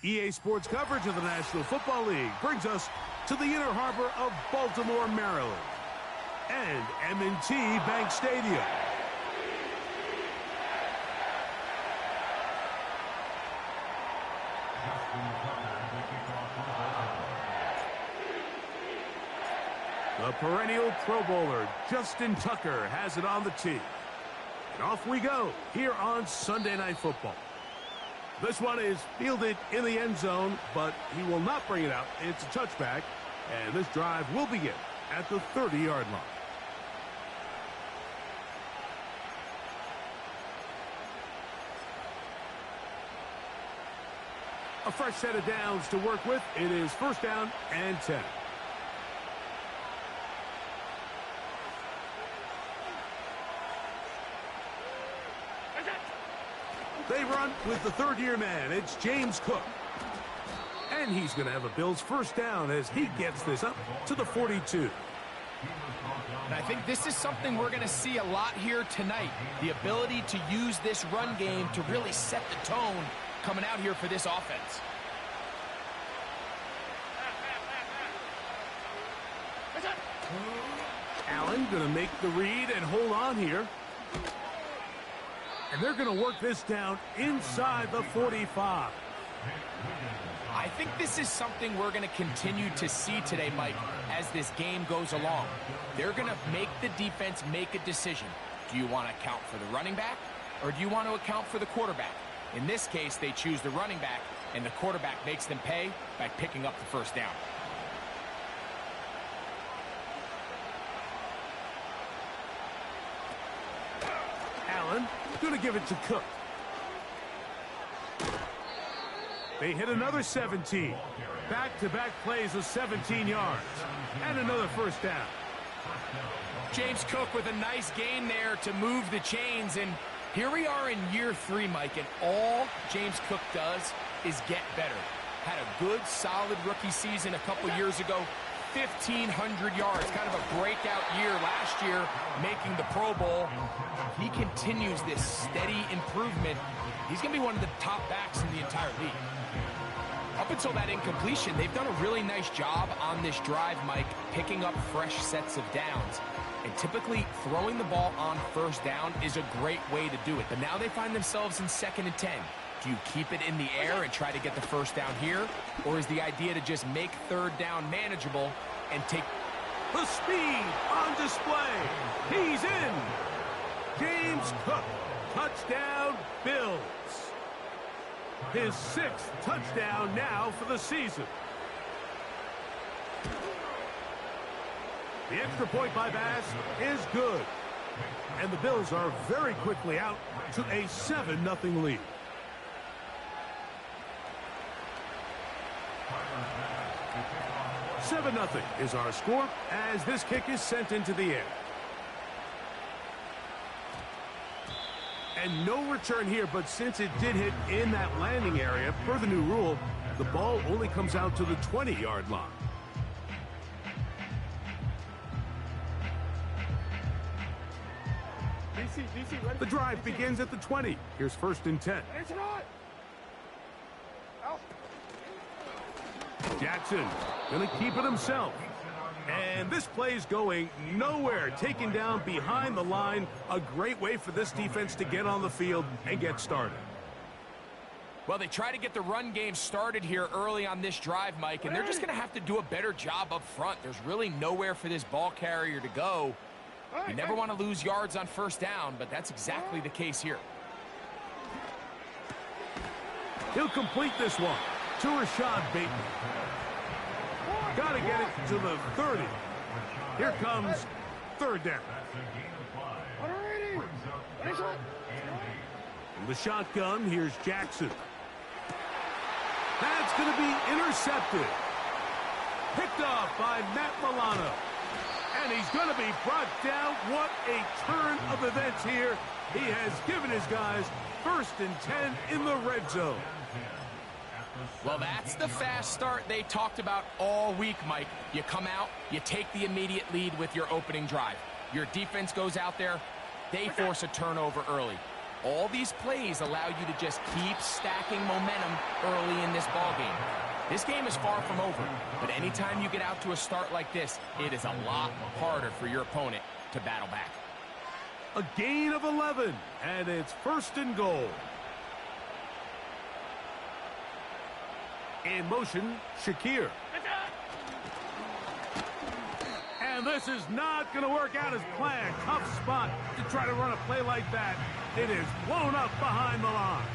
EA Sports coverage of the National Football League brings us to the inner harbor of Baltimore, Maryland, and M&T Bank Stadium. The perennial Pro Bowler, Justin Tucker, has it on the tee. And off we go here on Sunday Night Football. This one is fielded in the end zone, but he will not bring it out. It's a touchback, and this drive will begin at the 30-yard line. A fresh set of downs to work with. It is first down and 10. They run with the third-year man. It's James Cook. And he's going to have a Bills first down as he gets this up to the 42. And I think this is something we're going to see a lot here tonight. The ability to use this run game to really set the tone coming out here for this offense. Allen going to make the read and hold on here. And they're going to work this down inside the 45. I think this is something we're going to continue to see today, Mike, as this game goes along. They're going to make the defense make a decision. Do you want to account for the running back, or do you want to account for the quarterback? In this case, they choose the running back, and the quarterback makes them pay by picking up the first down. Allen going to give it to Cook. They hit another 17. Back-to-back plays of 17 yards. And another first down. James Cook with a nice gain there to move the chains. And here we are in year 3, Mike, and all James Cook does is get better. Had a good, solid rookie season a couple years ago. 1,500 yards, kind of a breakout year last year, making the Pro Bowl. He continues this steady improvement. He's going to be one of the top backs in the entire league. Up until that incompletion, they've done a really nice job on this drive, Mike, picking up fresh sets of downs. And typically, throwing the ball on first down is a great way to do it. But now they find themselves in 2nd and 10. Do you keep it in the air and try to get the first down here? Or is the idea to just make third down manageable and take the speed on display? He's in. James Cook, touchdown Bills. His 6th touchdown now for the season. The extra point by Bass is good. And the Bills are very quickly out to a 7-0 lead. Seven 0 is our score as this kick is sent into the air. And no return here, but since it did hit in that landing area, per the new rule, the ball only comes out to the 20-yard line. The drive begins at the 20. Here's 1st and 10. Jackson going to keep it himself. And this play's going nowhere. Taken down behind the line. A great way for this defense to get on the field and get started. Well, they try to get the run game started here early on this drive, Mike, and they're just going to have to do a better job up front. There's really nowhere for this ball carrier to go. You never want to lose yards on first down, but that's exactly the case here. He'll complete this one to Rashad Bateman. Got to get it to the 30. Here comes 3rd down. From the shotgun, here's Jackson. That's going to be intercepted. Picked off by Matt Milano. And he's going to be brought down. What a turn of events here. He has given his guys 1st and 10 in the red zone. Well, that's the fast start they talked about all week, Mike. You come out, you take the immediate lead with your opening drive. Your defense goes out there, they force a turnover early. All these plays allow you to just keep stacking momentum early in this ballgame. This game is far from over, but anytime you get out to a start like this, it is a lot harder for your opponent to battle back. A gain of 11, and it's 1st and goal. In motion, Shakir. And this is not going to work out as planned. Tough spot to try to run a play like that. It is blown up behind the line.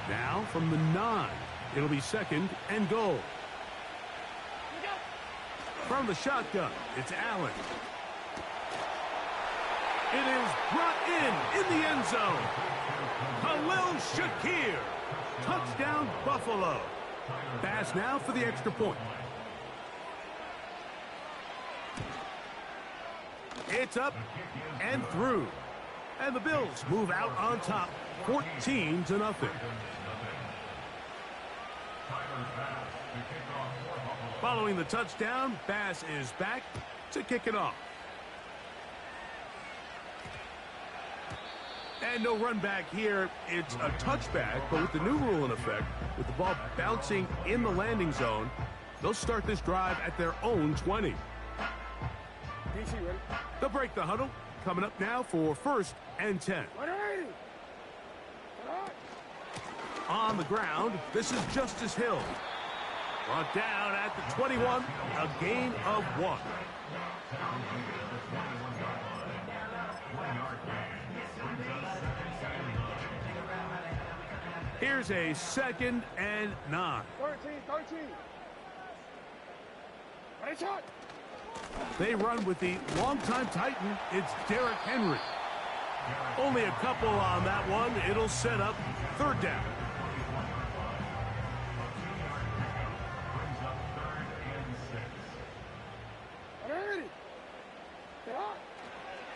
Now from the 9, it'll be 2nd and goal. From the shotgun, it's Allen. It is brought in the end zone. Khalil Shakir. Touchdown, Buffalo. Pass now for the extra point. It's up and through. And the Bills move out on top, 14-0. Following the touchdown, Bass is back to kick it off. And no run back here. It's a touchback, but with the new rule in effect, with the ball bouncing in the landing zone, they'll start this drive at their own 20. They'll break the huddle. Coming up now for 1st and 10. On the ground, this is Justice Hill. Brought down at the 21, a gain of 1. Here's a 2nd and 9. 13. Ready, shot. They run with the longtime Titan. It's Derrick Henry. Only a couple on that one. It'll set up 3rd down.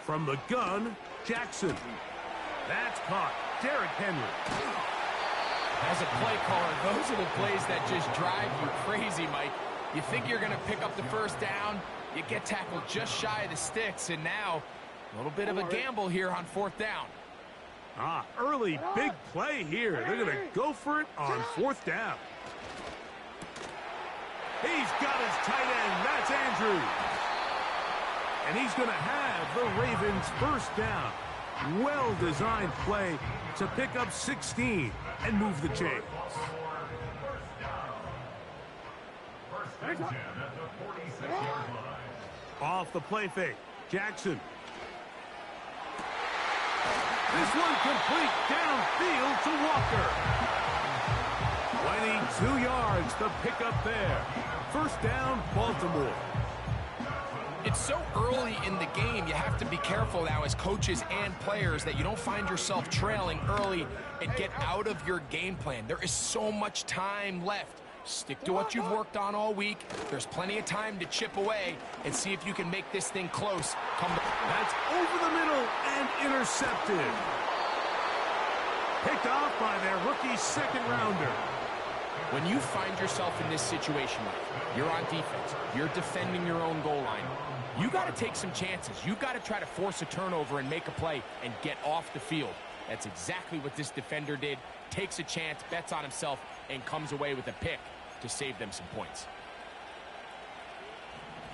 From the gun, Jackson. That's caught. Derrick Henry. As a play caller, those are the plays that just drive you crazy, Mike. You think you're going to pick up the 1st down, you get tackled just shy of the sticks, and now a little bit of a gamble here on 4th down. Early big play here. They're going to go for it on 4th down. He's got his tight end. That's Andrews. And he's going to have the Ravens' 1st down. Well-designed play to pick up 16 and move the chains. Off the play fake, Jackson. This one complete downfield to Walker. 22 yards to pick up there. 1st down, Baltimore. It's so early in the game, you have to be careful now as coaches and players that you don't find yourself trailing early and get out of your game plan. There is so much time left. Stick to what you've worked on all week. There's plenty of time to chip away and see if you can make this thing close. That's over the middle and intercepted. Picked off by their rookie 2nd rounder. When you find yourself in this situation, you're on defense, you're defending your own goal line, you got to take some chances. You got to try to force a turnover and make a play and get off the field. That's exactly what this defender did. Takes a chance, bets on himself, and comes away with a pick to save them some points.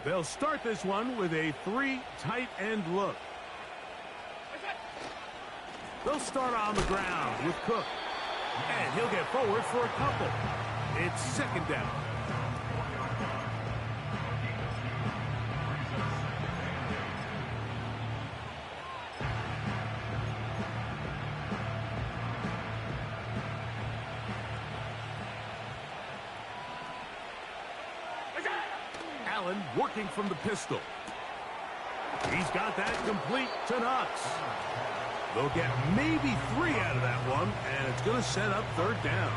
They'll start this one with a 3 tight end look. They'll start on the ground with Cook. And he'll get forward for a couple. It's 2nd down. Allen working from the pistol. He's got that complete to Knox. They'll get maybe 3 out of that one, and it's going to set up 3rd down.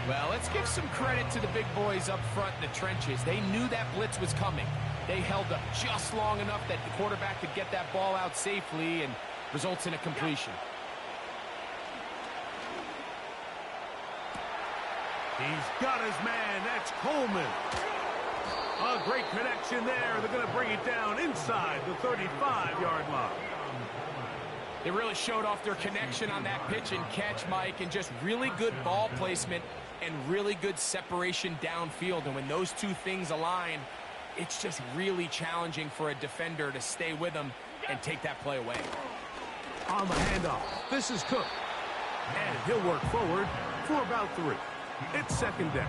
Well, let's give some credit to the big boys up front in the trenches. They knew that blitz was coming. They held up just long enough that the quarterback could get that ball out safely and results in a completion. He's got his man. That's Coleman. A great connection there. They're going to bring it down inside the 35-yard line. They really showed off their connection on that pitch and catch, Mike, and just really good ball placement and really good separation downfield. And when those two things align, it's just really challenging for a defender to stay with them and take that play away. On the handoff, this is Cook. And he'll work forward for about 3. It's second down.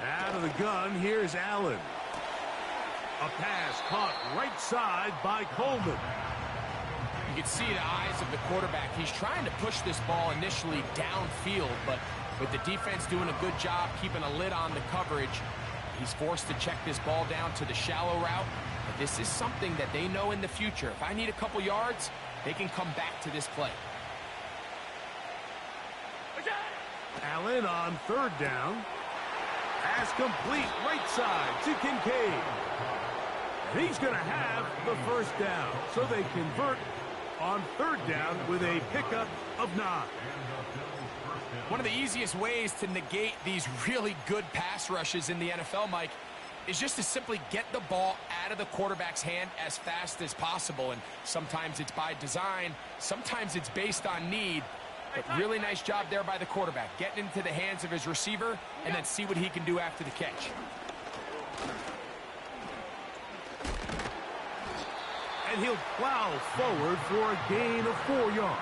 Out of the gun, here's Allen. A pass caught right side by Coleman. You can see the eyes of the quarterback. He's trying to push this ball initially downfield, but with the defense doing a good job keeping a lid on the coverage, he's forced to check this ball down to the shallow route. But this is something that they know in the future. If I need a couple yards, they can come back to this play. Allen on third down. Pass complete right side to Kincaid. And he's going to have the first down. So they convert on third down with a pickup of 9. One of the easiest ways to negate these really good pass rushes in the NFL, Mike, is just to simply get the ball out of the quarterback's hand as fast as possible. And sometimes it's by design, sometimes it's based on need. But really nice job there by the quarterback, getting into the hands of his receiver and then see what he can do after the catch. And he'll plow forward for a gain of 4 yards.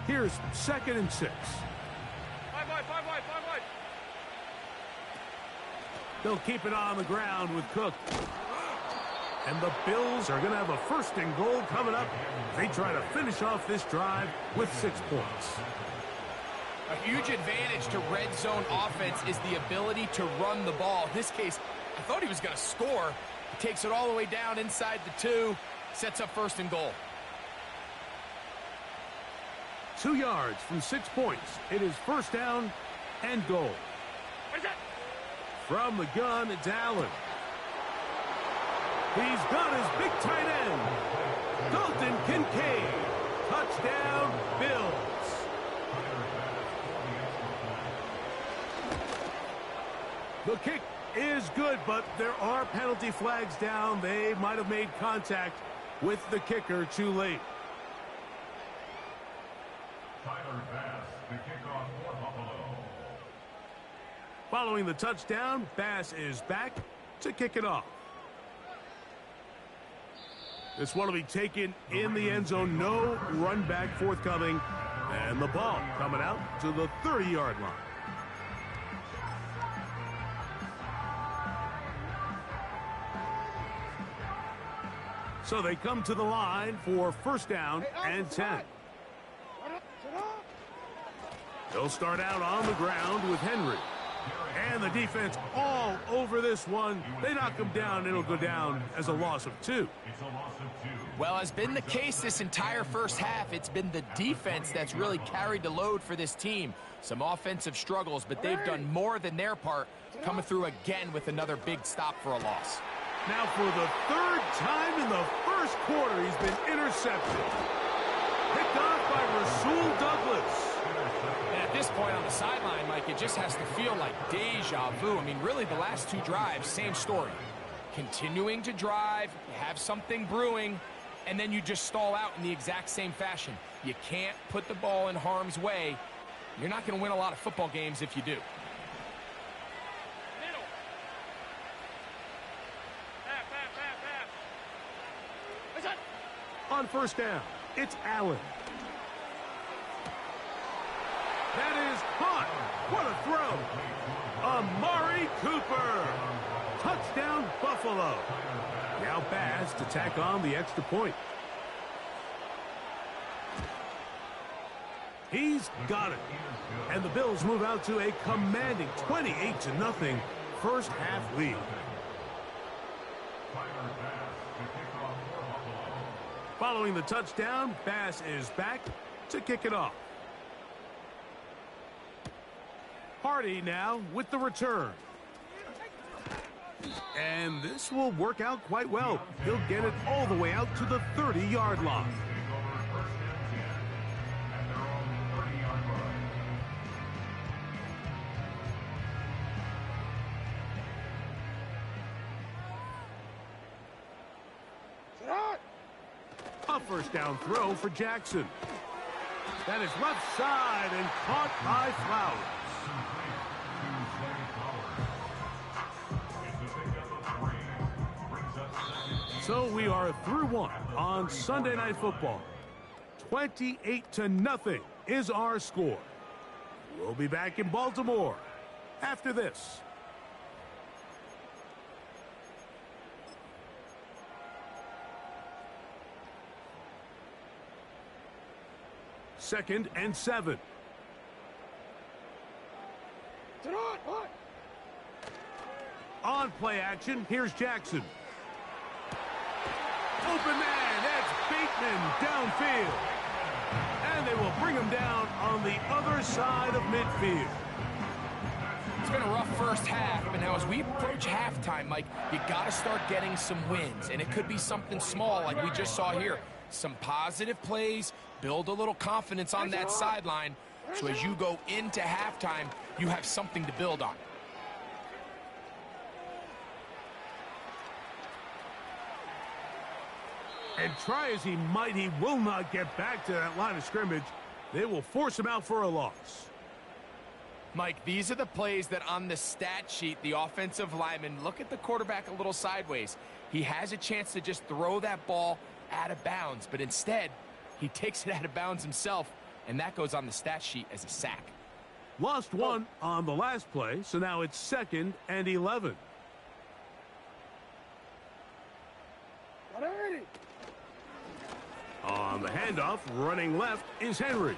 Here's second and 6. Five wide. They'll keep it on the ground with Cook. And the Bills are going to have a first and goal coming up. They try to finish off this drive with 6 points. A huge advantage to red zone offense is the ability to run the ball. In this case, I thought he was going to score. He takes it all the way down inside the 2, sets up first and goal. 2 yards from 6 points. It is first down and goal. From the gun, it's Allen. He's got his big tight end, Dalton Kincaid. Touchdown, Bills. The kick is good, but there are penalty flags down. They might have made contact with the kicker too late. Following the touchdown, Bass is back to kick it off. This one will be taken in the end zone. No run back forthcoming. And the ball coming out to the 30-yard line. So they come to the line for first down and 10. They'll start out on the ground with Henry. And the defense all over this one. They knock him down. It'll go down as a loss of 2. Well, as been the case this entire first half, it's been the defense that's really carried the load for this team. Some offensive struggles, but they've done more than their part, coming through again with another big stop for a loss. Now for the 3rd time in the first quarter, he's been intercepted. Picked off by Rasul Douglas. And at this point on the sideline, Mike, it just has to feel like deja vu. I mean, really, the last 2 drives, same story. Continuing to drive, you have something brewing, and then you just stall out in the exact same fashion. You can't put the ball in harm's way. You're not going to win a lot of football games if you do. On first down, it's Allen. That is caught. What a throw. Amari Cooper. Touchdown, Buffalo. Now Bass to tack on the extra point. He's got it. And the Bills move out to a commanding 28-0 first half lead. Following the touchdown, Bass is back to kick it off. Hardy now with the return. And this will work out quite well. He'll get it all the way out to the 30-yard line. A first down throw for Jackson. That is left side and caught by Flowers. So we are through one on Sunday Night Football. 28-0 is our score. We'll be back in Baltimore after this. Second and 7. On play action, here's Jackson. Open man, that's Bateman downfield. And they will bring him down on the other side of midfield. It's been a rough first half, but now as we approach halftime, Mike, you got to start getting some wins. And it could be something small like we just saw here. Some positive plays, build a little confidence on that sideline. So as you go into halftime, you have something to build on. And try as he might, he will not get back to that line of scrimmage. They will force him out for a loss. Mike, these are the plays that on the stat sheet, the offensive lineman, look at the quarterback a little sideways. He has a chance to just throw that ball out of bounds, but instead, he takes it out of bounds himself, and that goes on the stat sheet as a sack. Lost one on the last play, so now it's 2nd and 11. On the handoff, running left is Henry.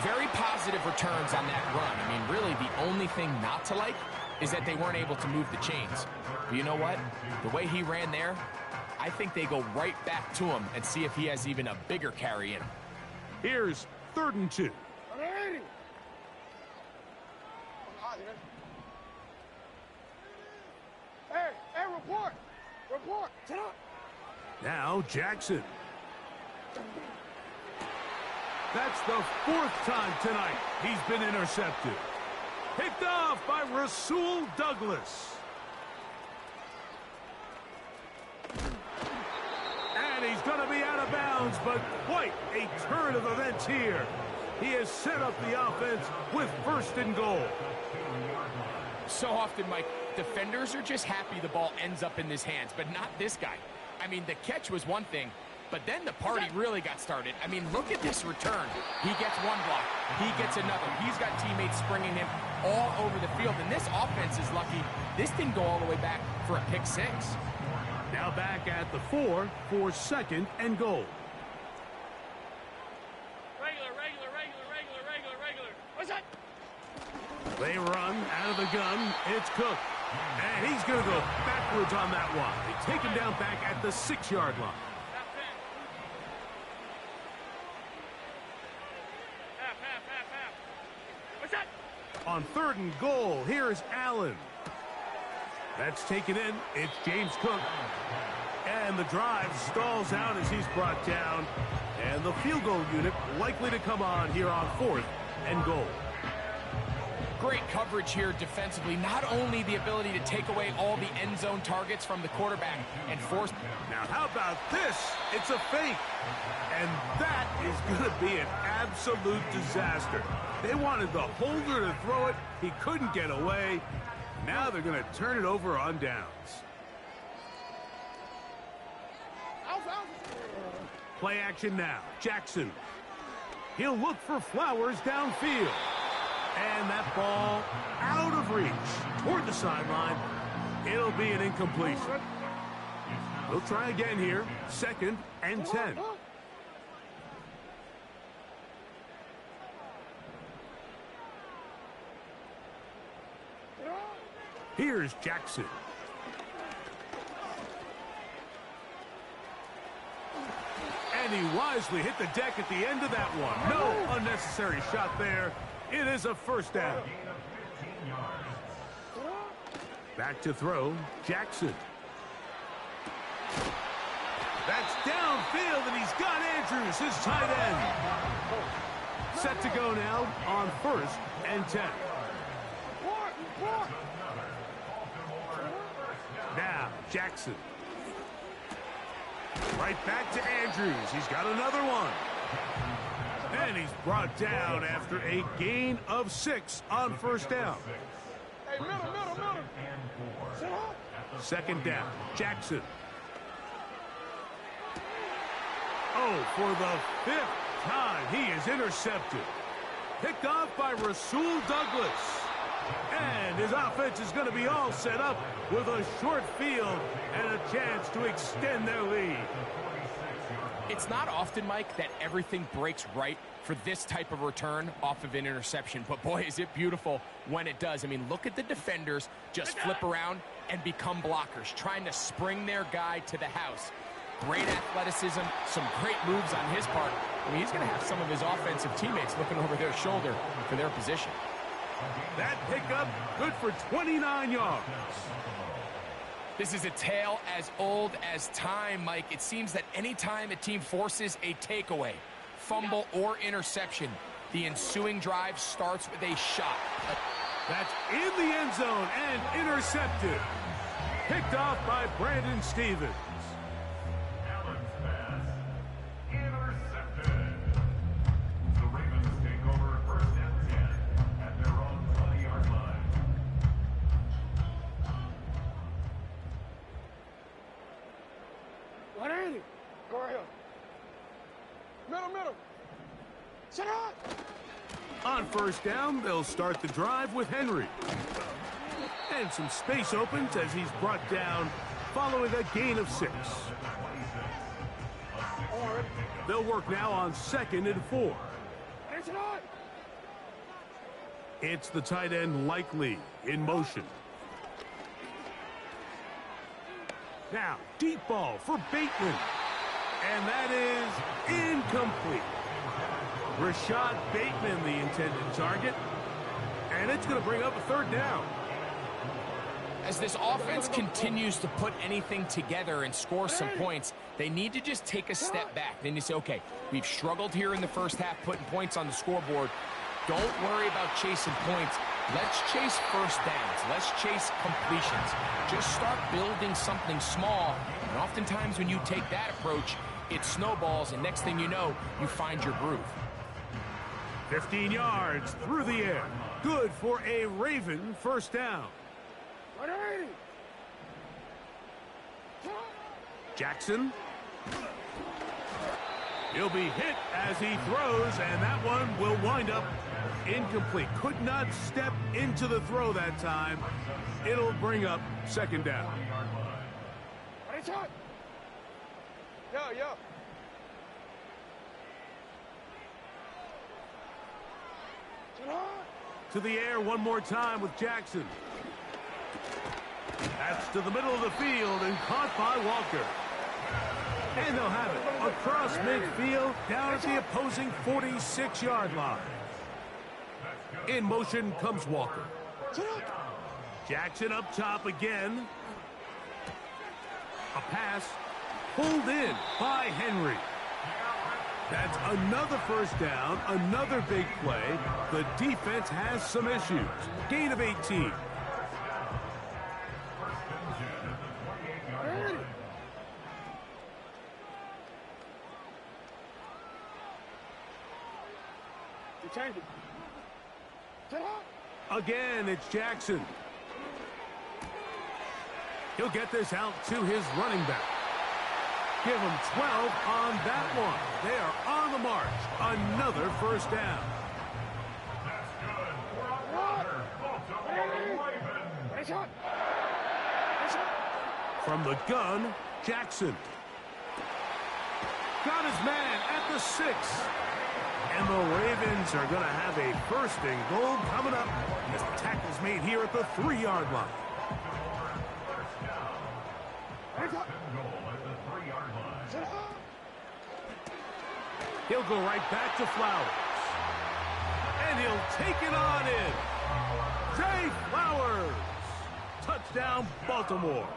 Very positive returns on that run. I mean, really, the only thing not to like is that they weren't able to move the chains. But you know what? The way he ran there, I think they go right back to him and see if he has even a bigger carry in him. Here's 3rd and 2. Hey, report! Report! Sit up! Now Jackson. That's the 4th time tonight he's been intercepted. Picked off by Rasul Douglas. And he's going to be out of bounds, but quite a turn of events here. He has set up the offense with 1st and goal. So often, Mike, defenders are just happy the ball ends up in his hands, but not this guy. I mean, the catch was one thing, but then the party really got started. I mean, look at this return. He gets one block. He gets another. He's got teammates springing him all over the field, and this offense is lucky. This didn't go all the way back for a pick 6. Now back at the 4 for 2nd and goal. Regular. What's that? They run out of the gun. It's Cook. And he's going to go backwards on that one. They take him down back at the 6-yard line. Half. What's that? On 3rd and goal, here's Allen. That's taken in. It's James Cook. And the drive stalls out as he's brought down. And the field goal unit likely to come on here on 4th and goal. Great coverage here defensively. Not only the ability to take away all the end zone targets from the quarterback and force... Now, how about this? It's a fake. And that is going to be an absolute disaster. They wanted the holder to throw it. He couldn't get away. Now they're going to turn it over on downs. Play action now. Jackson. He'll look for Flowers downfield. And that ball out of reach toward the sideline. It'll be an incompletion. We'll try again here. 2nd and 10. Here's Jackson. And he wisely hit the deck at the end of that one. No unnecessary shot there. It is a first down. Back to throw, Jackson. That's downfield, and he's got Andrews, his tight end. Set to go now on 1st and 10. Now, Jackson. Right back to Andrews. He's got another one. And he's brought down after a gain of 6 on 1st down. Hey, middle. 2nd down, Jackson. Oh, for the 5th time, he is intercepted. Picked off by Rasul Douglas. And his offense is going to be all set up with a short field and a chance to extend their lead. It's not often, Mike, that everything breaks right for this type of return off of an interception. But, boy, is it beautiful when it does. I mean, look at the defenders just flip around and become blockers, trying to spring their guy to the house. Great athleticism, some great moves on his part. I mean, he's going to have some of his offensive teammates looking over their shoulder for their position. That pickup good for 29 yards. This is a tale as old as time, Mike. It seems that any time a team forces a takeaway, fumble, or interception, the ensuing drive starts with a shot. That's in the end zone and intercepted. Picked off by Brandon Stevens. Middle. Set up. On 1st down, they'll start the drive with Henry. And some space opens as he's brought down following a gain of 6. They'll work now on 2nd and 4. It's the tight end Likely in motion. Now, deep ball for Bateman. And that is incomplete. Rashad Bateman, the intended target. And it's going to bring up a 3rd down. As this offense continues to put anything together and score some points, they need to just take a step back. Then you say, okay, we've struggled here in the first half putting points on the scoreboard. Don't worry about chasing points. Let's chase first downs. Let's chase completions. Just start building something small. And oftentimes when you take that approach, it snowballs, and next thing you know, you find your groove. 15 yards through the air. Good for a Raven 1st down. Jackson. He'll be hit as he throws, and that one will wind up incomplete. Could not step into the throw that time. It'll bring up 2nd down. Yo. To the air one more time with Jackson. That's to the middle of the field and caught by Walker. And they'll have it across midfield down at the opposing 46-yard line. In motion comes Walker. Jackson up top again. A pass pulled in by Henry. That's another 1st down, another big play. The defense has some issues. Gain of 18. Again, it's Jackson. He'll get this out to his running back. Give them 12 on that one. They are on the march. Another first down. From the gun, Jackson. Got his man at the 6. And the Ravens are going to have a first and goal coming up as the tackle's made here at the 3-yard line. He'll go right back to Flowers. And he'll take it on in. Zay Flowers. Touchdown, Baltimore.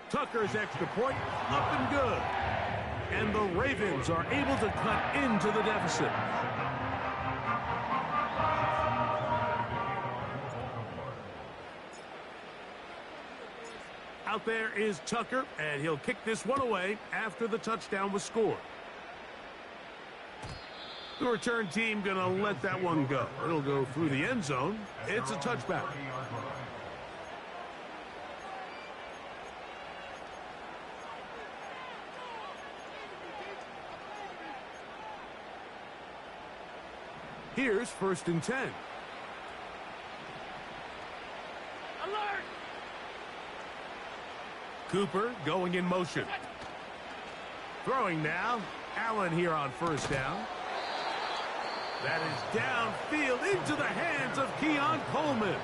Tucker's extra point up and good. And the Ravens are able to cut into the deficit. Out there is Tucker, and he'll kick this one away after the touchdown was scored. The return team going to let that one go. It'll go through the end zone. It's a touchback. Here's 1st and 10. Alert! Cooper going in motion. Throwing now. Allen here on 1st down. That is downfield into the hands of Keon Coleman.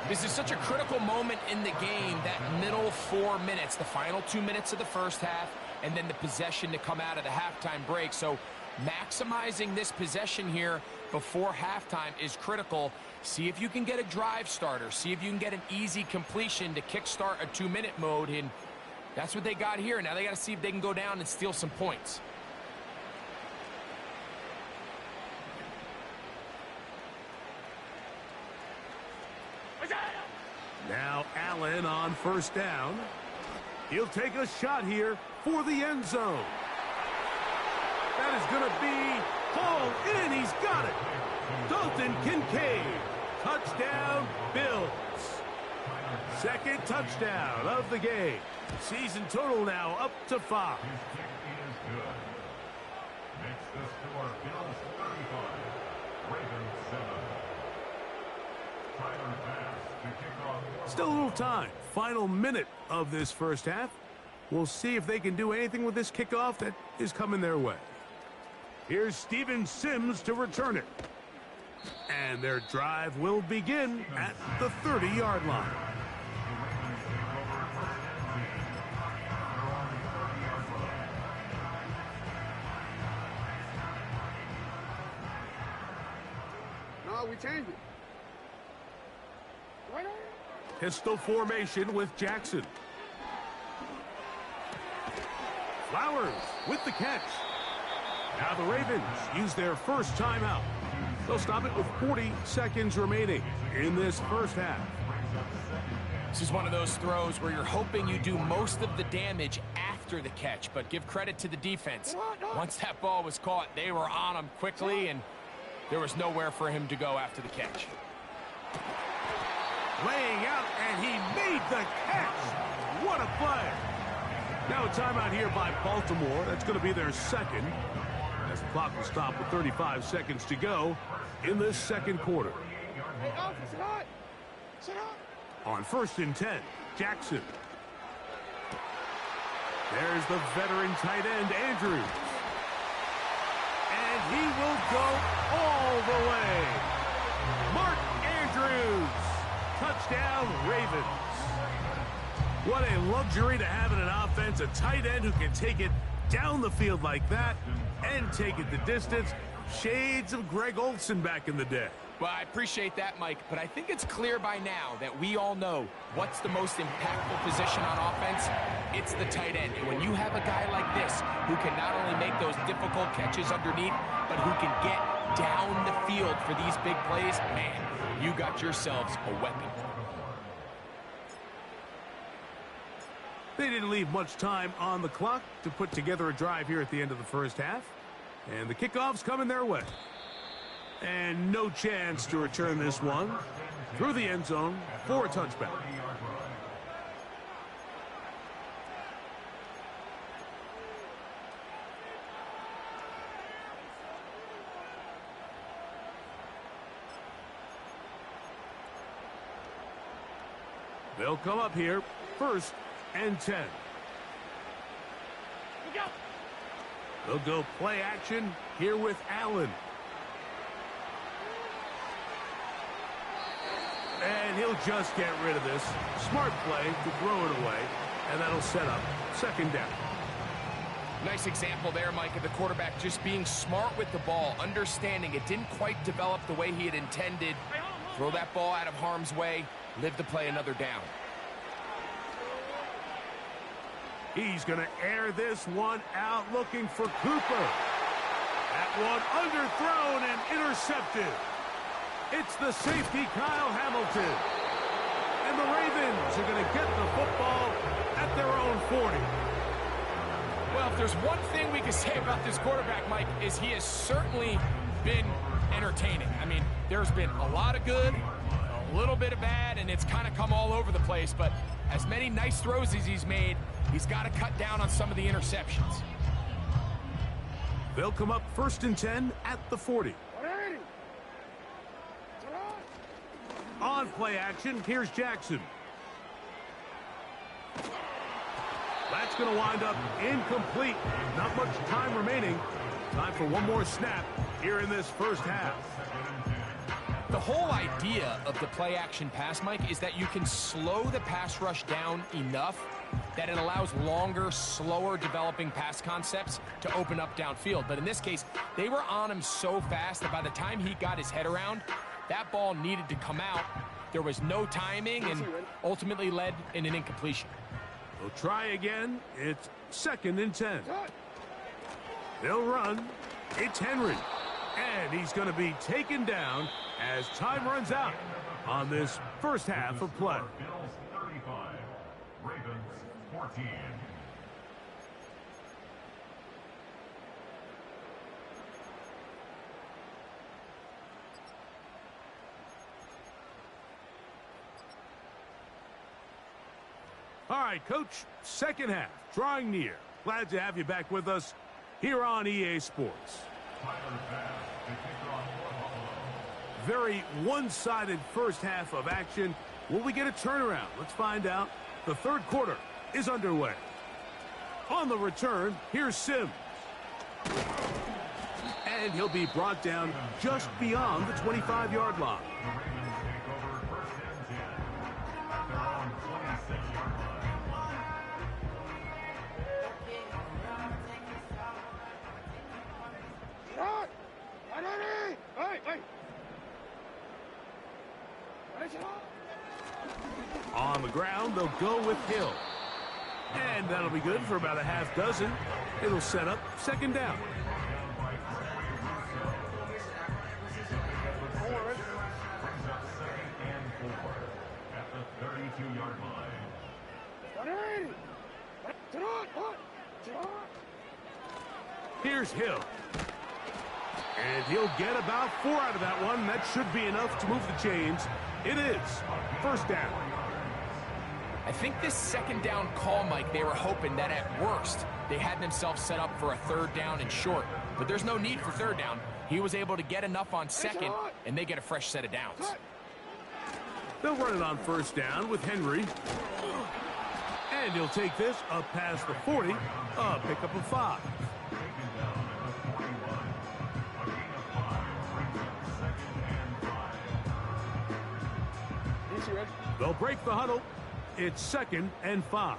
This is such a critical moment in the game, that middle 4 minutes, the final 2 minutes of the first half, and then the possession to come out of the halftime break. So maximizing this possession here before halftime is critical. See if you can get a drive starter. See if you can get an easy completion to kickstart a 2-minute mode. And that's what they got here. Now they got to see if they can go down and steal some points. Now Allen on 1st down. He'll take a shot here for the end zone. That is going to be hauled in. He's got it. Dalton Kincaid. Touchdown, Bills. 2nd touchdown of the game. Season total now up to 5. Still a little time. Final minute of this first half. We'll see if they can do anything with this kickoff that is coming their way. Here's Steven Sims to return it. And their drive will begin at the 30-yard line. No, we changed it. Pistol formation with Jackson. Flowers with the catch. Now the Ravens use their first timeout. They'll stop it with 40 seconds remaining in this first half. This is one of those throws where you're hoping you do most of the damage after the catch, but give credit to the defense. Once that ball was caught, they were on him quickly, and there was nowhere for him to go after the catch. Laying out, and he made the catch. What a play. Now a timeout here by Baltimore. That's going to be their second, as the clock will stop with 35 seconds to go in this second quarter. Hey, Alfred, sit hot. Sit hot. On 1st and 10, Jackson. There's the veteran tight end, Andrews. And he will go all the way. Mark Andrews. Touchdown, Ravens. What a luxury to have in an offense, a tight end who can take it down the field like that and take it the distance. Shades of Greg Olsen back in the day. Well, I appreciate that, Mike, but I think it's clear by now that we all know what's the most impactful position on offense. It's the tight end. And when you have a guy like this who can not only make those difficult catches underneath, but who can get down the field for these big plays, man, you got yourselves a weapon. They didn't leave much time on the clock to put together a drive here at the end of the first half. And the kickoff's coming their way. And no chance to return this one. through the end zone for a touchback. They'll come up here, 1st and 10. They'll go play action here with Allen. And he'll just get rid of this. Smart play to throw it away, and that'll set up 2nd down. Nice example there, Mike, of the quarterback just being smart with the ball, understanding it didn't quite develop the way he had intended. Throw that ball out of harm's way, live to play another down. He's going to air this one out, looking for Cooper. That one underthrown and intercepted. It's the safety, Kyle Hamilton. And the Ravens are going to get the football at their own 40. Well, if there's one thing we can say about this quarterback, Mike, is he has certainly been entertaining. I mean, there's been a lot of good, a little bit of bad, and it's kind of come all over the place. But as many nice throws as he's made, he's got to cut down on some of the interceptions. They'll come up 1st and 10 at the 40. On play action, here's Jackson. That's going to wind up incomplete. Not much time remaining. Time for one more snap here in this 1st half. The whole idea of the play action pass, Mike, is that you can slow the pass rush down enough that it allows longer, slower developing pass concepts to open up downfield. But in this case, they were on him so fast that by the time he got his head around, that ball needed to come out. There was no timing and ultimately led in an incompletion. They'll try again. It's 2nd and 10. They'll run. It's Henry. And he's going to be taken down as time runs out on this 1st half of play. Bills 35, Ravens 14. All right, Coach, 2nd half, drawing near. Glad to have you back with us here on EA Sports. Very one-sided 1st half of action. Will we get a turnaround? Let's find out. The 3rd quarter is underway. On the return, here's Sims. And he'll be brought down just beyond the 25-yard line. On the ground, they'll go with Hill. And that'll be good for about a half dozen. It'll set up 2nd down. At the 32-yard line. Here's Hill. And he'll get about 4 out of that one. That should be enough to move the chains. It is 1st down. I think this 2nd down call, Mike, they were hoping that at worst they had themselves set up for a 3rd down and short. But there's no need for 3rd down. He was able to get enough on 2nd, and they get a fresh set of downs. They'll run it on 1st down with Henry. And he'll take this up past the 40, a pickup of 5. They'll break the huddle. It's 2nd and 5.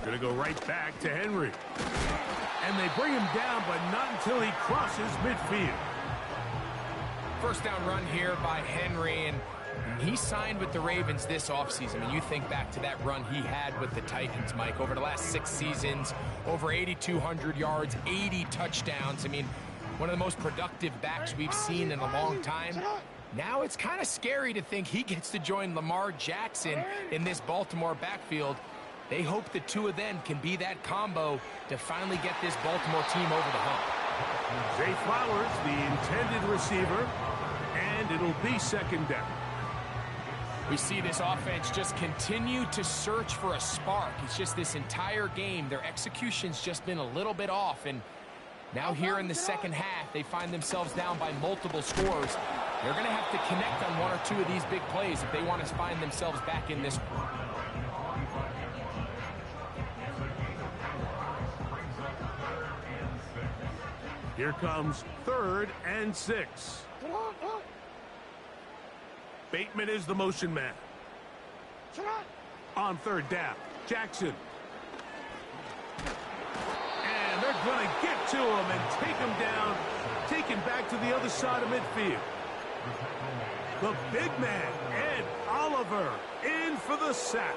Gonna go right back to Henry. And they bring him down, but not until he crosses midfield. 1st down run here by Henry, and he signed with the Ravens this offseason. And you think back to that run he had with the Titans, Mike, over the last 6 seasons, over 8,200 yards, 80 touchdowns. I mean, one of the most productive backs we've seen in a long time. Now it's kind of scary to think he gets to join Lamar Jackson in this Baltimore backfield. They hope the two of them can be that combo to finally get this Baltimore team over the hump. Zay Flowers, the intended receiver, and it'll be second down. We see this offense just continue to search for a spark. It's just this entire game, their execution's just been a little bit off, and now here in the second half, they find themselves down by multiple scores. They're going to have to connect on one or two of these big plays if they want to find themselves back in this one. Here comes 3rd and 6. Bateman is the motion man. On 3rd down, Jackson. And they're going to get to him and take him down, take him back to the other side of midfield. The big man, Ed Oliver, in for the sack.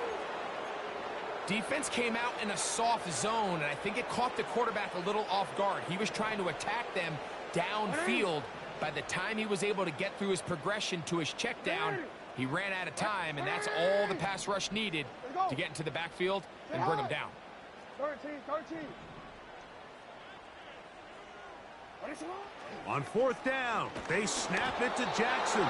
Defense came out in a soft zone, and I think it caught the quarterback a little off guard. He was trying to attack them downfield. By the time he was able to get through his progression to his check down, he ran out of time, and that's all the pass rush needed to get into the backfield and bring him down. 13. On 4th down, they snap it to Jackson.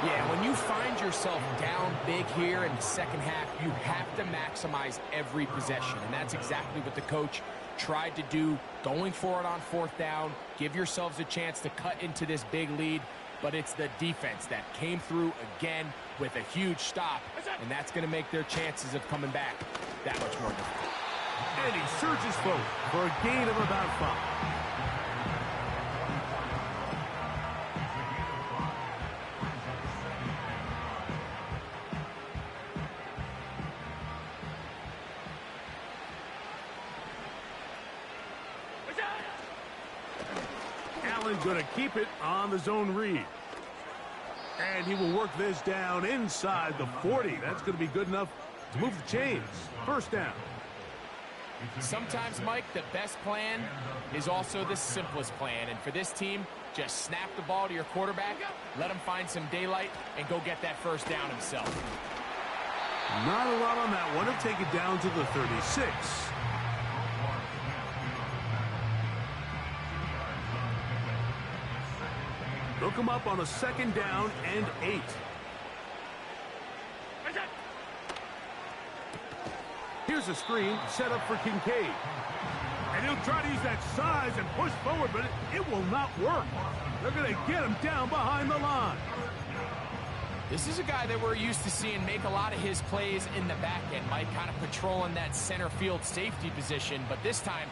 Yeah, when you find yourself down big here in the second half, you have to maximize every possession, and that's exactly what the coach tried to do, going for it on 4th down. Give yourselves a chance to cut into this big lead, but it's the defense that came through again with a huge stop, and that's going to make their chances of coming back that much more difficult. And he surges forward for a gain of about 5. Going to keep it on the zone read. And he will work this down inside the 40. That's going to be good enough to move the chains. 1st down. Sometimes, Mike, the best plan is also the simplest plan. And for this team, just snap the ball to your quarterback, let him find some daylight, and go get that 1st down himself. Not a lot on that one. He'll take it down to the 36. Look him up on a 2nd down and 8. Here's a screen set up for Kincaid. And he'll try to use that size and push forward, but it will not work. They're going to get him down behind the line. This is a guy that we're used to seeing make a lot of his plays in the back end, Mike, kind of patrolling that center field safety position. But this time,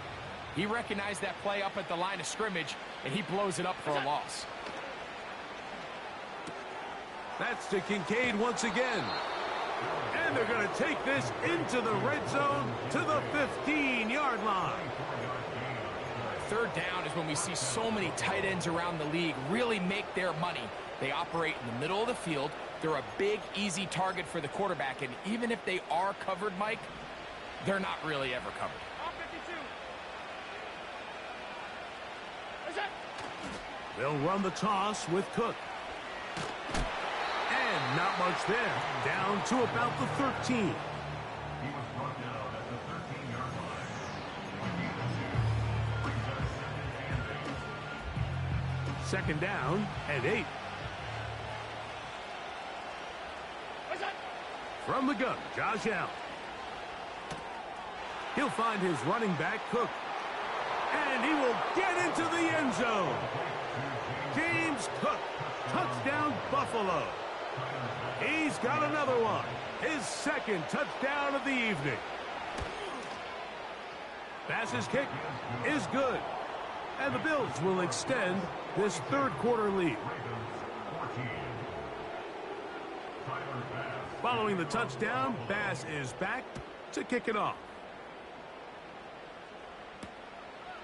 he recognized that play up at the line of scrimmage, and he blows it up for a loss. That's to Kincaid once again. And they're going to take this into the red zone to the 15-yard line. 3rd down is when we see so many tight ends around the league really make their money. They operate in the middle of the field. They're a big, easy target for the quarterback. And even if they are covered, Mike, they're not really ever covered. They'll run the toss with Cook. And not much there. Down to about the 13. He was brought down at the 13-yard line. 2nd down and 8. From the gun, Josh Allen. He'll find his running back, Cook. And he will get into the end zone. James Cook, touchdown Buffalo. He's got another one. His 2nd touchdown of the evening. Pass's kick is good. And the Bills will extend this 3rd quarter lead. Following the touchdown, Bass is back to kick it off.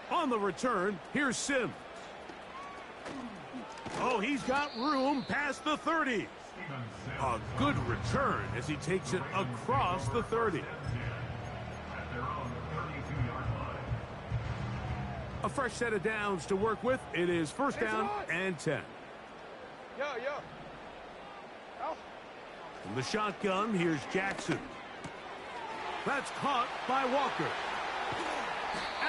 On the return, here's Sims. Oh, he's got room past the 30. A good return as he takes it across the 30. A fresh set of downs to work with. It is 1st down and 10. From the shotgun, here's Jackson. That's caught by Walker.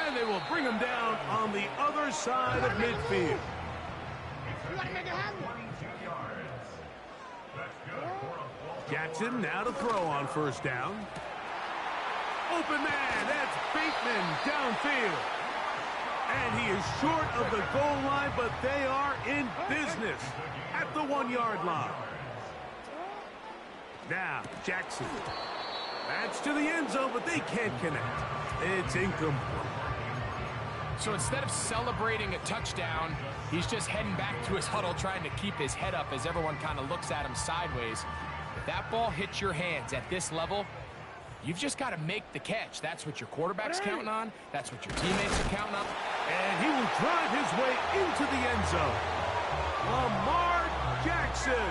And they will bring him down on the other side of midfield. Jackson now to throw on first down. Open man, that's Bateman downfield. And he is short of the goal line, but they are in business at the 1-yard line. Now, Jackson. That's to the end zone, but they can't connect. It's incomplete. So instead of celebrating a touchdown, he's just heading back to his huddle trying to keep his head up as everyone kind of looks at him sideways. If that ball hits your hands at this level, you've just got to make the catch. That's what your quarterback's counting on. That's what your teammates are counting on. And he will drive his way into the end zone. Lamar Jackson.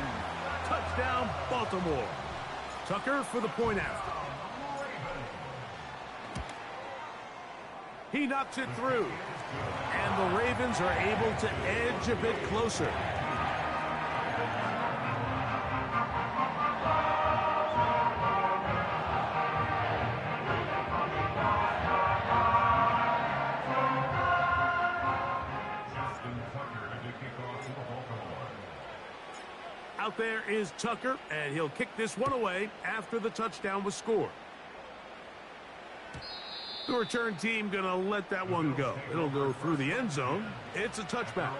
Touchdown, Baltimore. Tucker for the point after. He knocks it through. And the Ravens are able to edge a bit closer. Out there is Tucker, and he'll kick this one away after the touchdown was scored. The return team going to let that one go. It'll go through the end zone. It's a touchback.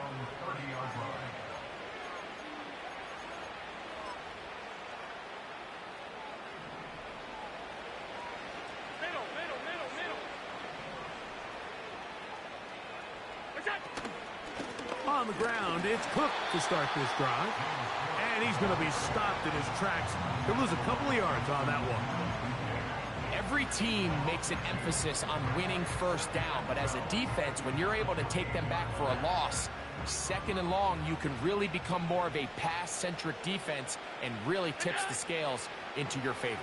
On the ground, it's Cook to start this drive. And he's going to be stopped in his tracks. He'll lose a couple of yards on that one. Every team makes an emphasis on winning first down, but as a defense, when you're able to take them back for a loss, second and long, you can really become more of a pass-centric defense and really tips the scales into your favor.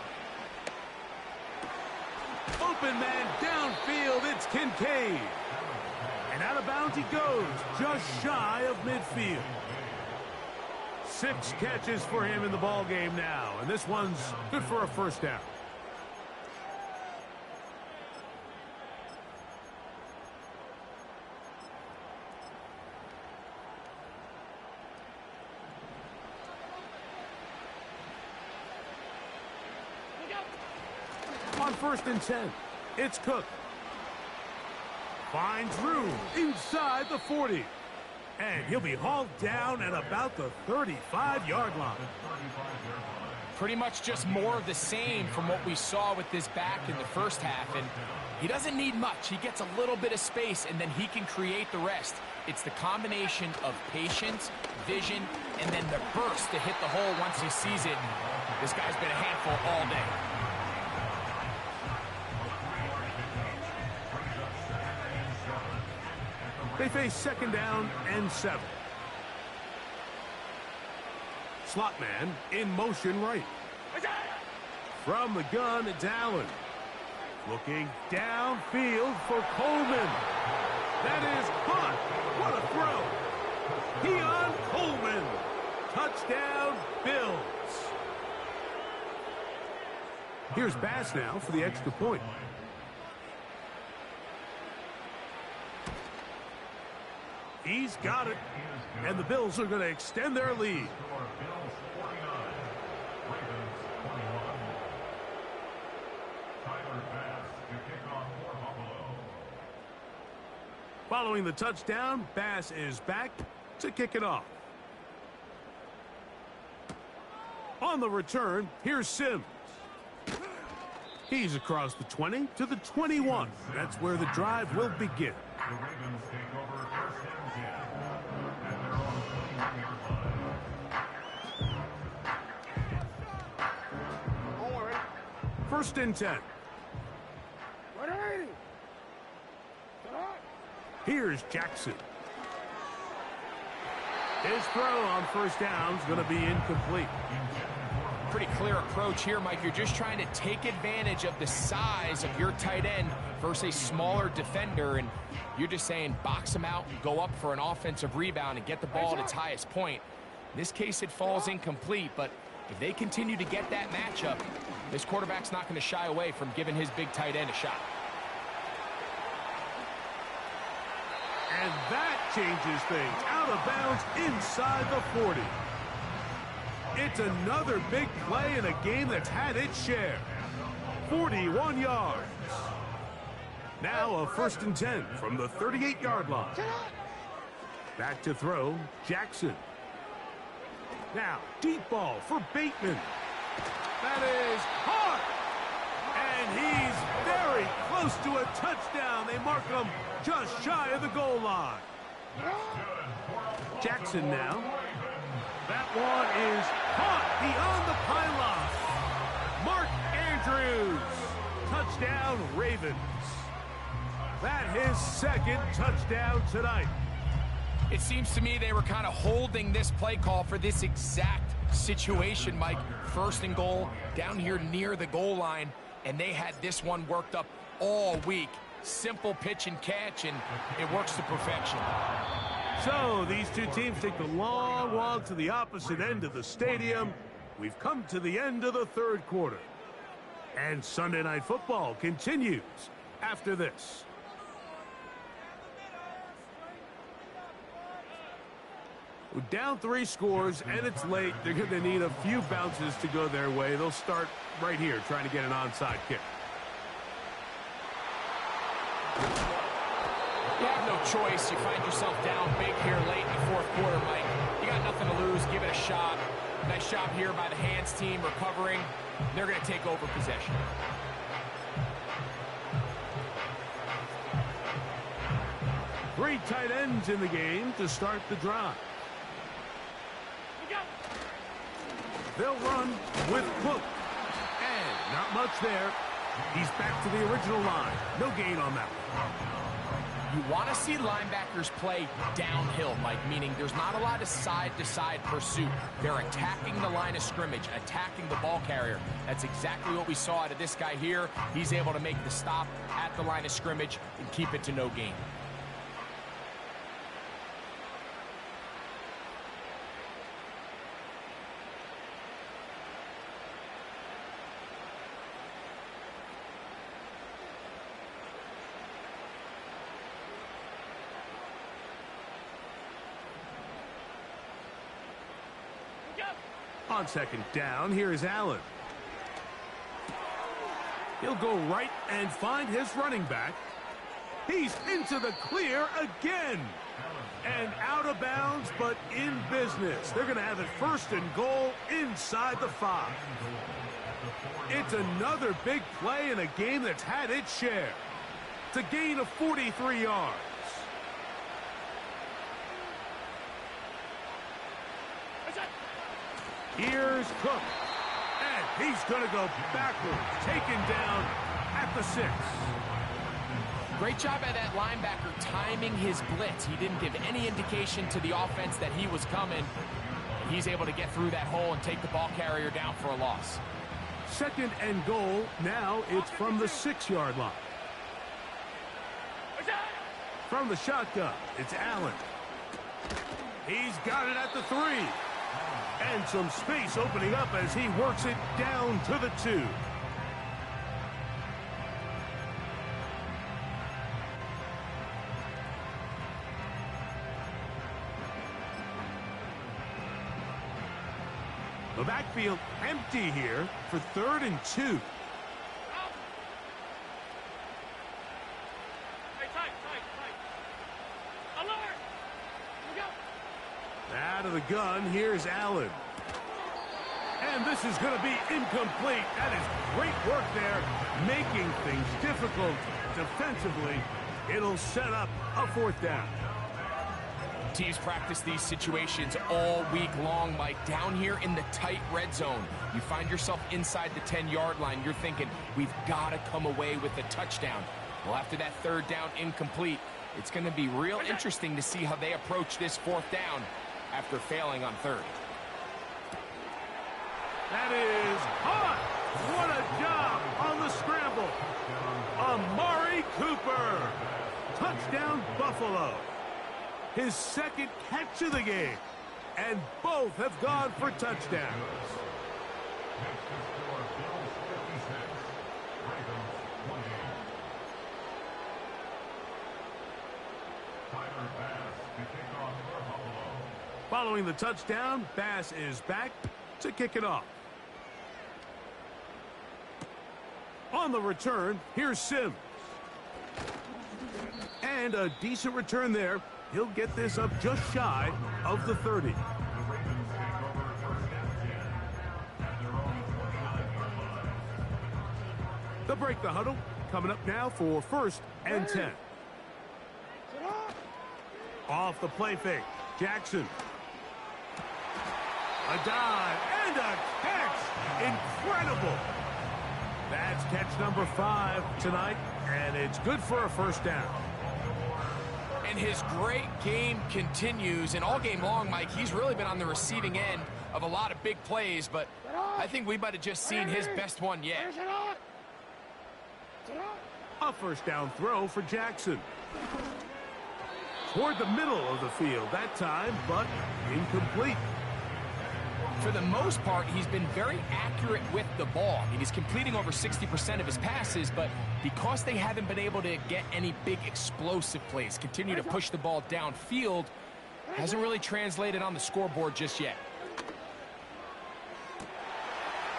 Open man downfield, it's Kincaid. And out of bounds he goes, just shy of midfield. 6 catches for him in the ball game now, and this one's good for a first down. On 1st and 10, it's Cook. Finds room inside the 40. And he'll be hauled down at about the 35-yard line. Pretty much just more of the same from what we saw with this back in the first half. And he doesn't need much. He gets a little bit of space, and then he can create the rest. It's the combination of patience, vision, and then the burst to hit the hole once he sees it. This guy's been a handful all day. They face 2nd down and 7. Slot man in motion right. From the gun, it's Allen. Looking downfield for Coleman. That is caught. What a throw. Keon Coleman. Touchdown, Bills. Here's Bass now for the extra point. He's got it, and the Bills are going to extend their lead. Following the touchdown, Bass is back to kick it off. On the return, here's Sims. He's across the 20 to the 21. That's where the drive will begin. The Ravens take over 1st and 10 at their own 20-yard line. 1st and 10. Ready. Here's Jackson. His throw on 1st down is going to be incomplete. Pretty clear approach here, Mike. You're just trying to take advantage of the size of your tight end versus a smaller defender, and you're just saying box him out and go up for an offensive rebound and get the ball at its highest point. In this case, it falls incomplete, but if they continue to get that matchup, this quarterback's not going to shy away from giving his big tight end a shot. And that changes things. Out of bounds inside the 40. It's another big play in a game that's had its share. 41 yards. Now a 1st and 10 from the 38-yard line. Back to throw, Jackson. Now, deep ball for Bateman. That is hard. And he's very close to a touchdown. They mark him just shy of the goal line. Jackson now. That one is caught beyond the pylon. Mark Andrews. Touchdown, Ravens. That his 2nd touchdown tonight. It seems to me they were kind of holding this play call for this exact situation, Mike. 1st and goal, down here near the goal line, and they had this one worked up all week. Simple pitch and catch, and it works to perfection. So these two teams take the long walk to the opposite end of the stadium. We've come to the end of the 3rd quarter. And Sunday Night Football continues after this. Down 3 scores, and it's late. They're going to need a few bounces to go their way. They'll start right here, trying to get an onside kick. You have no choice. You find yourself down big here late in the 4th quarter, Mike. You got nothing to lose. Give it a shot. Nice job here by the hands team recovering. They're going to take over possession. Three tight ends in the game to start the drive. They'll run with Cook. And not much there. He's back to the original line. No gain on that one. You want to see linebackers play downhill, Mike, meaning there's not a lot of side-to-side pursuit. They're attacking the line of scrimmage, attacking the ball carrier. That's exactly what we saw out of this guy here. He's able to make the stop at the line of scrimmage and keep it to no gain. On 2nd down, here is Allen. He'll go right and find his running back. He's into the clear again. And out of bounds, but in business. They're going to have it 1st and goal inside the 5. It's another big play in a game that's had its share. It's a gain of 43 yards. Here's Cook. And he's going to go backwards. Taken down at the 6. Great job by that linebacker timing his blitz. He didn't give any indication to the offense that he was coming. He's able to get through that hole and take the ball carrier down for a loss. 2nd and goal. Now it's from the 6-yard line. From the shotgun, it's Allen. He's got it at the 3. And some space opening up as he works it down to the 2. The backfield empty here for 3rd and 2. Out of the gun, here's Allen. And this is going to be incomplete. That is great work there, making things difficult defensively. It'll set up a 4th down. Teams practice these situations all week long, Mike. Down here in the tight red zone, you find yourself inside the 10-yard line. You're thinking, we've got to come away with a touchdown. Well, after that 3rd down incomplete, it's going to be real interesting to see how they approach this 4th down after failing on 3rd. That is hot. What a job on the scramble. Amari Cooper. Touchdown, Buffalo. His 2nd catch of the game. And both have gone for touchdowns. Following the touchdown, Bass is back to kick it off. On the return, here's Sims. And a decent return there. He'll get this up just shy of the 30. They'll break the huddle. Coming up now for 1st and 10. Off the play fake. Jackson. A dive and a catch. Incredible. That's catch number 5 tonight, and it's good for a 1st down. And his great game continues, and all game long, Mike, he's really been on the receiving end of a lot of big plays, but I think we might have just seen his best one yet. A 1st down throw for Jackson. Toward the middle of the field that time, but incomplete. For the most part, he's been very accurate with the ball. I mean, he's completing over 60% of his passes, but because they haven't been able to get any big explosive plays, continue to push the ball downfield, hasn't really translated on the scoreboard just yet.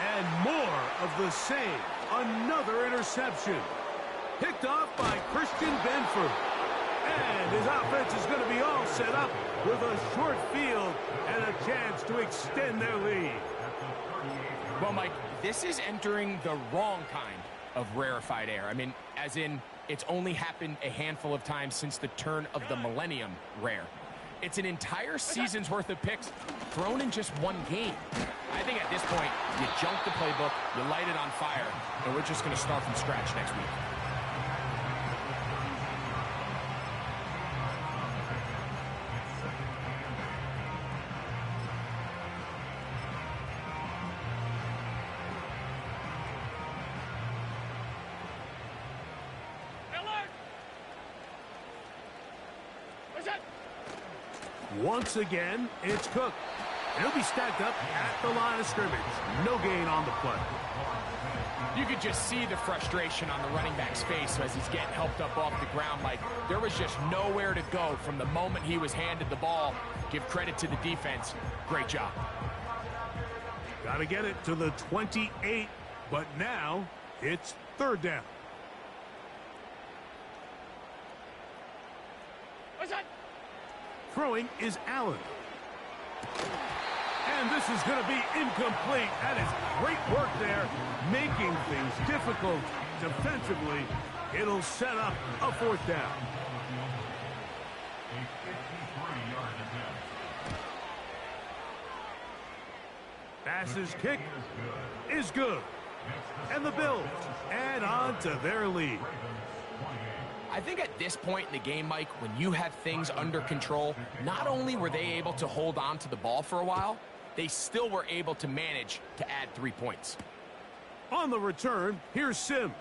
And more of the same. Another interception. Picked off by Christian Benford. And his offense is going to be all set up with a short field and a chance to extend their lead. Well, Mike, this is entering the wrong kind of rarefied air. I mean, as in, it's only happened a handful of times since the turn of the millennium rare. It's an entire season's worth of picks thrown in just one game. I think at this point, you junk the playbook, you light it on fire, and we're just going to start from scratch next week. Once again, it's Cook. He'll be stacked up at the line of scrimmage. No gain on the play. You could just see the frustration on the running back's face as he's getting helped up off the ground. Like, there was just nowhere to go from the moment he was handed the ball. Give credit to the defense. Great job. Got to get it to the 28, but now it's 3rd down. Throwing is Allen. And this is going to be incomplete. That is great work there, making things difficult defensively. It'll set up a 4th down. Pass's kick is good. And the Bills add on to their lead. I think at this point in the game, Mike, when you have things under control, not only were they able to hold on to the ball for a while, they still were able to manage to add 3 points. On the return, here's Sims.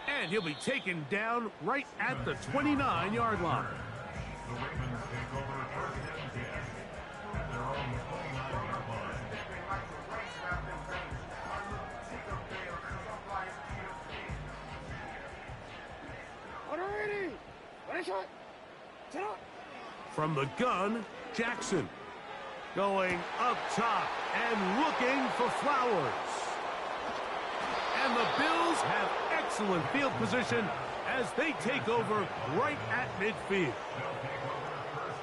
And he'll be taken down right at the 29-yard line. The Ravens take over 1st and 10 at their own 29-yard line. From the gun, Jackson. Going up top and looking for Flowers. And the Bills have excellent field position as they take over right at midfield.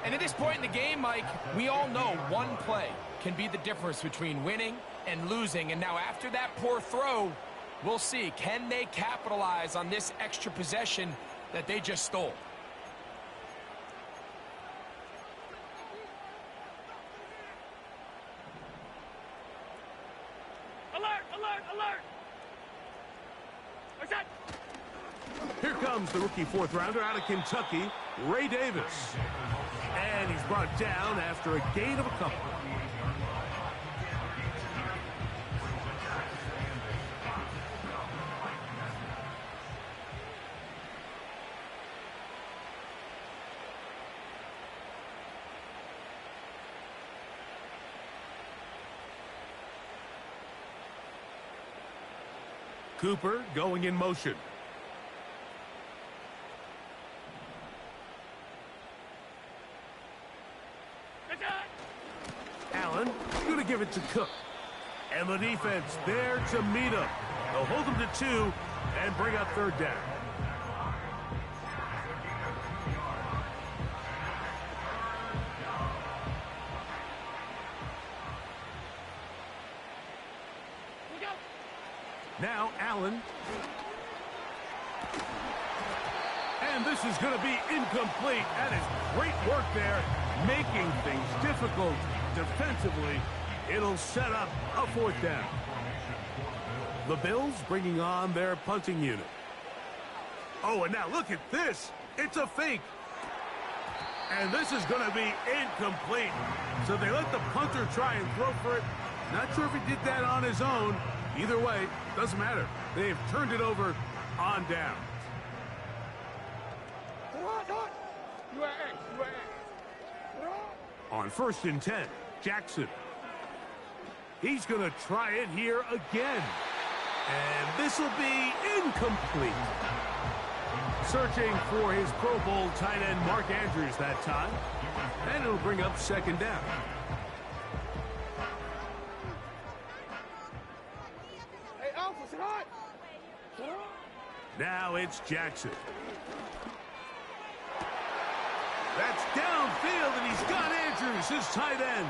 And at this point in the game, Mike, we all know one play can be the difference between winning and losing. And now after that poor throw, we'll see, can they capitalize on this extra possession that they just stole? Alert! Alert! Alert! What's that? Here comes the rookie 4th rounder out of Kentucky, Ray Davis. And he's brought down after a gain of a couple. Cooper going in motion. Allen going to give it to Cook. And the defense there to meet him. They'll hold him to 2 and bring up third down. Now Allen. And this is going to be incomplete. That is great work there, making things difficult defensively. It'll set up a fourth down. The Bills bringing on their punting unit. Oh, and now look at this. It's a fake. And this is going to be incomplete. So they let the punter try and throw for it. Not sure if he did that on his own. Either way, doesn't matter. They've turned it over on down. On 1st and 10, Jackson. He's going to try it here again. And this will be incomplete. Searching for his Pro Bowl tight end Mark Andrews that time. And it'll bring up 2nd down. Now it's Jackson. That's downfield, and he's got Andrews, his tight end.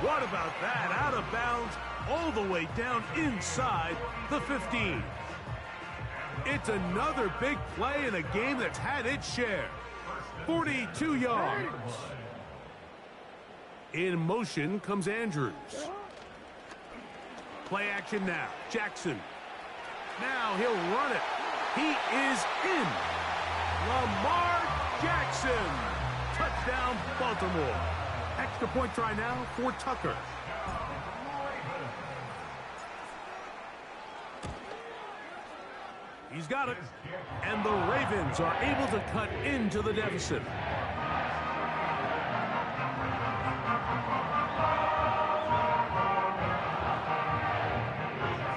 What about that? Out of bounds, all the way down inside the 15. It's another big play in a game that's had its share. 42 yards. In motion comes Andrews. Play action now. Jackson. Now he'll run it. He is in. Lamar Jackson. Touchdown, Baltimore. Extra point try now for Tucker. He's got it. And the Ravens are able to cut into the deficit.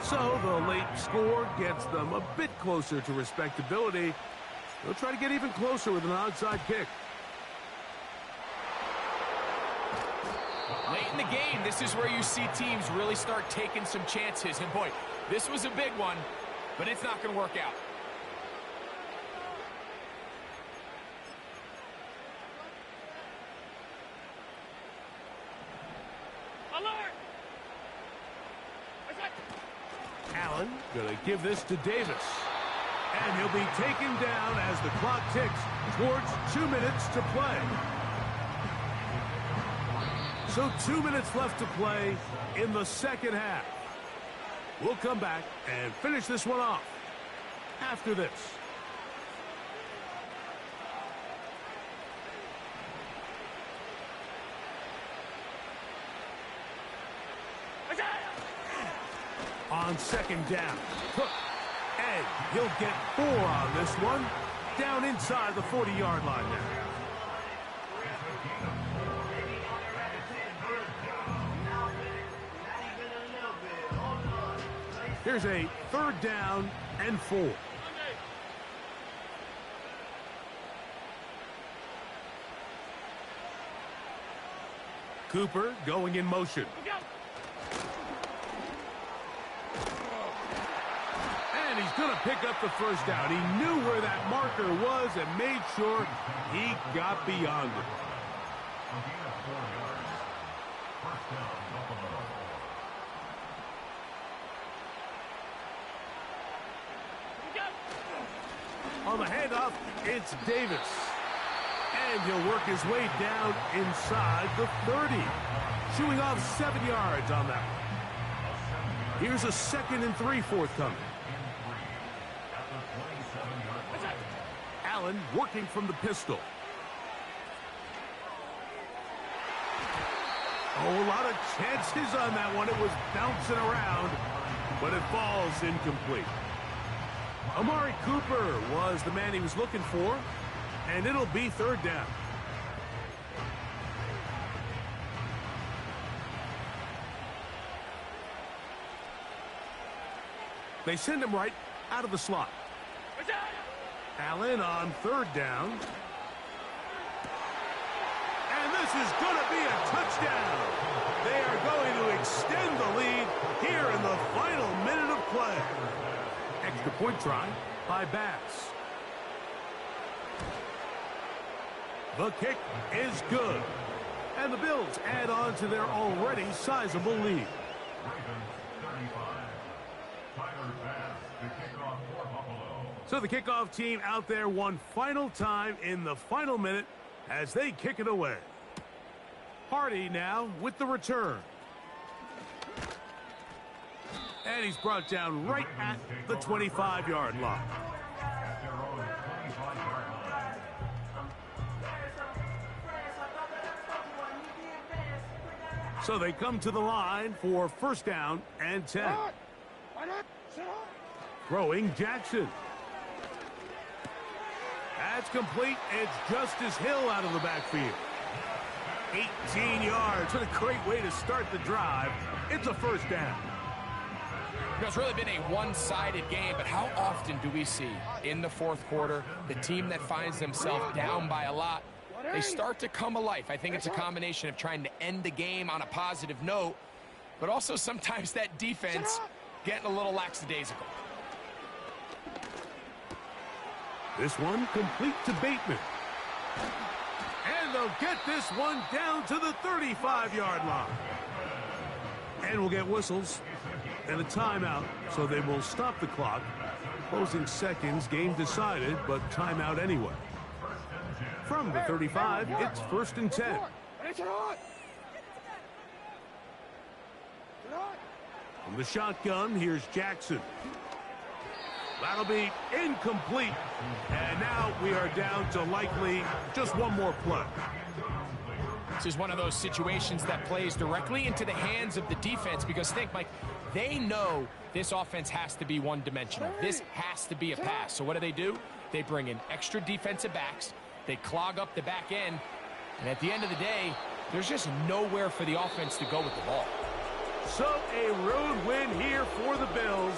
So the late score gets them a bit closer to respectability. They'll try to get even closer with an onside kick. Late in the game, this is where you see teams really start taking some chances. And boy, this was a big one, but it's not going to work out. Allen going to give this to Davis. And he'll be taken down as the clock ticks towards 2 minutes to play. So 2 minutes left to play in the second half. We'll come back and finish this one off after this. On 2nd down, Cook, and he'll get 4 on this one, down inside the 40-yard line now. Here's a 3rd down and 4. Cooper going in motion. And he's going to pick up the 1st down. He knew where that marker was and made sure he got beyond it. On the handoff, it's Davis. And he'll work his way down inside the 30. Shooing off 7 yards on that one. Here's a 2nd and 3 forthcoming. Allen working from the pistol. Oh, a lot of chances on that one. It was bouncing around, but it falls incomplete. Amari Cooper was the man he was looking for, and it'll be 3rd down. They send him right out of the slot. Allen on 3rd down. And this is going to be a touchdown. extend the lead here in the final minute of play. Extra point try by Bass. The kick is good. And the Bills add on to their already sizable lead. So the kickoff team out there one final time in the final minute as they kick it away. Hardy now with the return. And he's brought down right at the 25-yard line. So they come to the line for first down and 10. Throwing Jackson. That's complete. It's Justice Hill out of the backfield. 18 yards. What a great way to start the drive. It's a first down. It's really been a one-sided game, but how often do we see in the fourth quarter the team that finds themselves down by a lot, they start to come alive? I think it's a combination of trying to end the game on a positive note, but also sometimes that defense getting a little lackadaisical. This one complete to Bateman. And they'll get this one down to the 35-yard line. And we'll get whistles and a timeout, so they will stop the clock. Closing seconds, game decided, but timeout anyway. From the 35, it's first and 10. From the shotgun, here's Jackson. That'll be incomplete. And now we are down to likely just one more play. This is one of those situations that plays directly into the hands of the defense because think, Mike, they know this offense has to be one-dimensional. This has to be a pass. So what do? They bring in extra defensive backs. They clog up the back end. And at the end of the day, there's just nowhere for the offense to go with the ball. So a road win here for the Bills.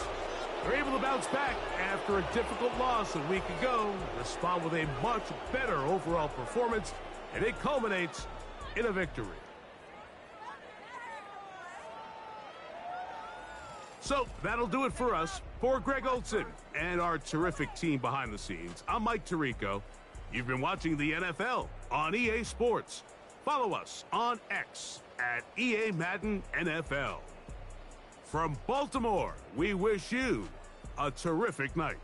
They're able to bounce back after a difficult loss a week ago. Respond with a much better overall performance, and it culminates in a victory. So that'll do it for us. For Greg Olson and our terrific team behind the scenes, I'm Mike Tirico. You've been watching the NFL on EA Sports. Follow us on X at EA Madden NFL. From Baltimore, we wish you a terrific night.